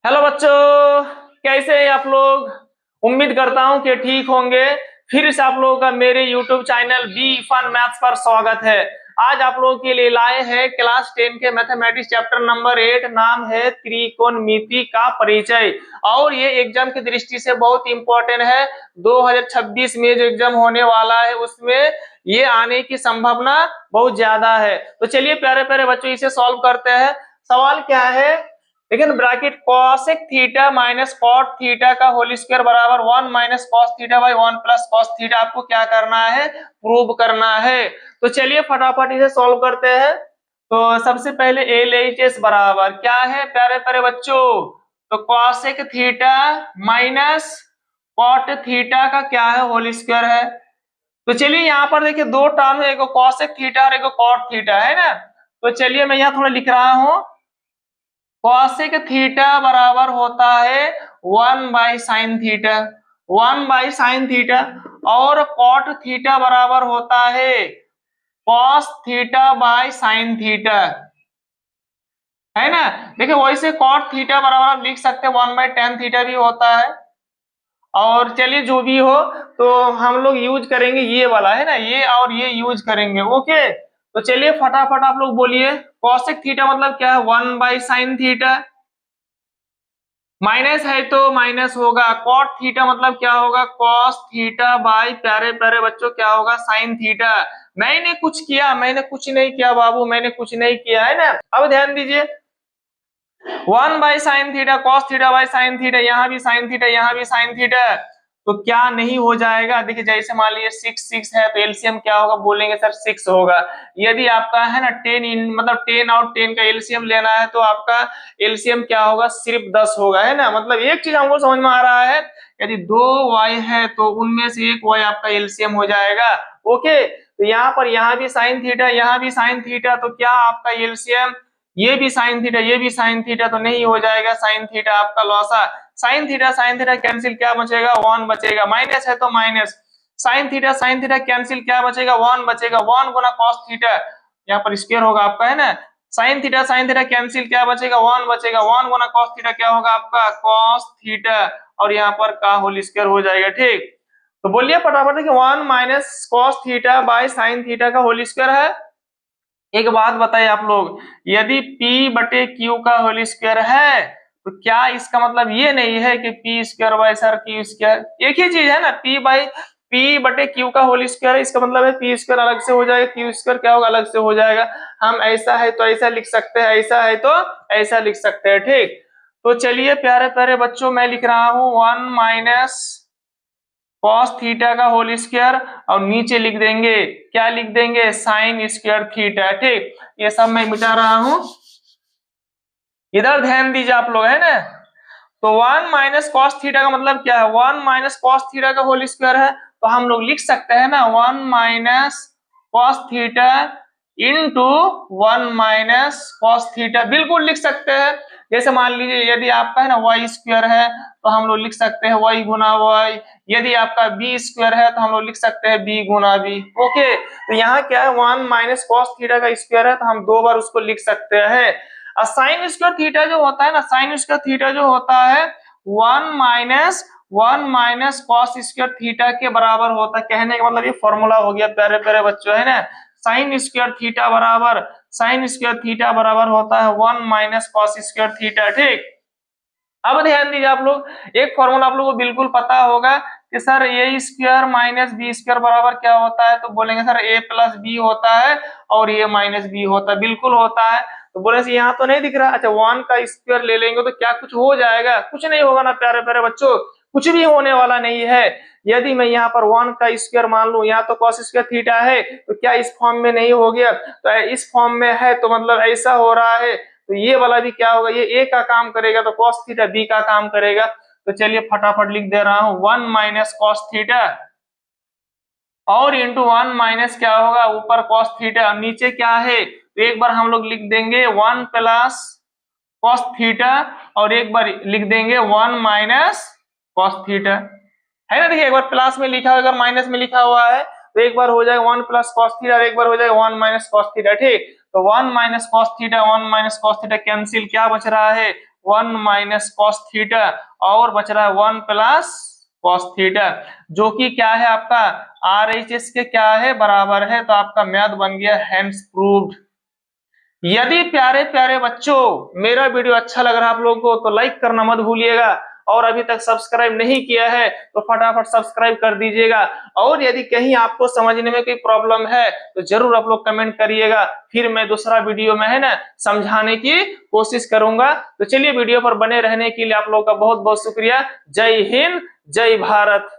Hello बच्चों, कैसे हैं आप लोग। उम्मीद करता हूं कि ठीक होंगे। फिर से आप लोगों का मेरे YouTube channel B fun maths पर स्वागत है। आज आप लोगों के लिए लाए हैं क्लास 10 के मैथमेटिक्स चैप्टर नंबर 8। नाम है त्रिकोणमिति का परिचय। और ये एग्जाम की दृष्टि से बहुत इंपॉर्टेंट है। 2026 में जो एग्जाम होने वाला है उसमें ये आने की संभावना बहुत ज्यादा है। तो चलिए प्यारे प्यारे बच्चों इसे सॉल्व करते हैं। सवाल क्या है, लेकिन bracket cosec theta minus cot theta का होल स्क्वायर बराबर 1 minus cos theta by 1 plus cos theta आपको क्या करना है, प्रूव करना है। तो चलिए फटाफट इसे सॉल्व करते हैं। तो सबसे पहले LHS बराबर क्या है प्यारे प्यारे बच्चों, तो cosec theta minus cot theta का क्या है, होल स्क्वायर है। तो चलिए यहाँ पर देखिए दो टर्म है, एक cosec थीटा और एक कॉट थीटा है ना। तो चलिए मैं यहाँ थोड़ा लिख रहा हूं, कॉसेक थीटा बराबर होता है 1 by sine theta, 1 by sine theta. और कॉट थीटा बराबर होता है cos theta by sine theta, है ना। देखिए वैसे कॉट थीटा बराबर आप लिख सकते हैं 1 बाई टेन थीटा भी होता है। और चलिए जो भी हो, तो हम लोग यूज करेंगे ये वाला, है ना, ये और ये यूज करेंगे। ओके, तो चलिए फटाफट आप लोग बोलिए। कॉसेक थीटा मतलब क्या है, 1 बाई साइन थीटा, माइनस है तो माइनस होगा। कॉट थीटा मतलब क्या होगा, कॉस थीटा बाई प्यारे प्यारे बच्चों क्या होगा, साइन थीटा। मैंने कुछ किया, मैंने कुछ नहीं किया बाबू, मैंने कुछ नहीं किया, है ना। अब ध्यान दीजिए, 1 by sine theta cos theta by sine theta, यहाँ भी साइन थीटा यहाँ भी साइन थीटा, तो क्या नहीं हो जाएगा। देखिए जैसे मान लीजिए 6 है तो एलसीएम क्या होगा, बोलेंगे सर 6 होगा। यदि आपका है ना 10 मतलब 10 और 10 का एलसीएम लेना है तो आपका एलसीएम क्या होगा, सिर्फ 10 होगा, है ना। मतलब एक चीज हमको समझ में आ रहा है, यदि दो वाई है तो उनमें से एक वाई आपका एलसीएम हो जाएगा। ओके, तो यहाँ पर यहाँ भी साइन थीटा यहाँ भी साइन थीटा, तो क्या आपका एलसीएम, ये भी साइन थीटा ये भी साइन थीटा, तो नहीं हो जाएगा, साइन थीटा आपका लॉसा। साइन थीटा कैंसिल, क्या बचेगा, 1 बचेगा। माइनस है तो माइनस, साइन थीटा कैंसिल, क्या बचेगा, 1 बचेगा। 1 गुना कॉस थीटा, यहाँ पर स्क्वायर होगा आपका, है ना। साइन थीटा कैंसिल, क्या बचेगा, 1 बचेगा। 1 गुना कॉस थीटा क्या होगा आपका, कॉस थीटा, और यहाँ पर का होल स्क्वायर हो जाएगा। ठीक, तो बोलिए फटाफट कि 1 minus cos theta by sine theta का होल स्क्वायर है। एक बात बताइए आप लोग, यदि P बटे Q का होल स्क्वायर है तो क्या इसका मतलब ये नहीं है कि P square by sir Q square, एक ही चीज है ना। P बटे Q का होल स्क्वायर है, इसका मतलब है P स्क्वायर अलग से हो जाएगा, Q स्क्वायर क्या होगा, अलग से हो जाएगा। हम ऐसा है तो ऐसा लिख सकते हैं, ऐसा है तो ऐसा लिख सकते हैं। ठीक, तो चलिए प्यारे प्यारे बच्चों मैं लिख रहा हूं 1 माइनस कॉस थीटा का होल स्क्वायर, और नीचे लिख देंगे, क्या लिख देंगे, साइन स्क्वायर थीटा। ठीक, ये सब मैं मिटा रहा हूं, इधर ध्यान दीजिए आप लोग, है ना। तो 1 माइनस कॉस थीटा का मतलब क्या है, 1 माइनस कॉस थीटा का होल स्क्वायर है, तो हम लोग लिख सकते हैं ना 1 minus cos theta into 1 minus cos theta, बिल्कुल लिख सकते हैं। जैसे मान लीजिए यदि आपका है ना वाई स्क्वायर है तो हम लोग लिख सकते हैं वाई गुना वाई, यदि आपका बी स्क्वायर है तो हम लोग लिख सकते हैं बी गुना बी। ओके, तो यहाँ क्या है, 1 माइनस कॉस थीटा का स्क्वायर है तो हम दो बार उसको लिख सकते हैं। साइन स्क्वायर थीटा जो होता है ना, साइन स्क्वायर थीटा जो होता है 1 माइनस कॉस स्क्वायर थीटा के बराबर होता है। कहने का मतलब ये फॉर्मूला हो गया प्यारे प्यारे बच्चों, है ना। साइन स्क्वायर थीटा बराबर होता है 1 माइनस कॉस स्क्वायर थीटा। ठीक, अब ध्यान दीजिए आप लोग, एक फॉर्मूला आप लोगों को बिल्कुल पता होगा कि सर ए स्क्वायर माइनस बी स्क्वायर बराबर क्या होता है, तो बोलेंगे सर ए प्लस बी होता है और ये माइनस बी होता है, बिल्कुल होता है। तो बोले यहाँ तो नहीं दिख रहा, अच्छा 1 का स्क्वायर ले लेंगे तो क्या कुछ हो जाएगा, कुछ नहीं होगा ना प्यारे प्यारे बच्चों, कुछ भी होने वाला नहीं है। यदि मैं यहाँ पर 1 का स्क्वायर मान लूं, यहाँ तो कॉस स्क्वायर थीटा है तो क्या इस फॉर्म में नहीं हो गया, तो इस फॉर्म में है तो मतलब ऐसा हो रहा है, तो ये वाला भी क्या होगा, ये ए का काम करेगा तो कॉस थीटा बी का काम करेगा। तो चलिए फटाफट लिख दे रहा हूं 1 माइनस कॉस थीटा और इंटू 1 माइनस क्या होगा, ऊपर कॉस थीटा, नीचे क्या है, तो एक बार हम लोग लिख देंगे 1 प्लस कॉस थीटा और एक बार लिख देंगे 1 माइनस कॉस थीटा, है ना। देखिए एक बार प्लस में लिखा हुआ अगर माइनस में लिखा हुआ है तो एक बार हो जाएगा 1 प्लस कॉस थीटा और एक बार हो जाएगा 1 माइनस कॉस थीटा। ठीक, तो 1 minus cos theta 1 minus cos theta cancel, क्या बच रहा है 1 माइनस कॉस थीटा और बच रहा है 1 प्लस कॉस थीटा, जो कि क्या है आपका RHS के क्या है बराबर है। तो आपका मैथ बन गया हैंस प्रूव्ड। यदि प्यारे प्यारे बच्चों मेरा वीडियो अच्छा लग रहा है आप लोगों को तो लाइक करना मत भूलिएगा, और अभी तक सब्सक्राइब नहीं किया है तो फटाफट सब्सक्राइब कर दीजिएगा। और यदि कहीं आपको समझने में कोई प्रॉब्लम है तो जरूर आप लोग कमेंट करिएगा, फिर मैं दूसरा वीडियो में है ना समझाने की कोशिश करूंगा। तो चलिए वीडियो पर बने रहने के लिए आप लोगों का बहुत बहुत शुक्रिया। जय हिंद, जय भारत।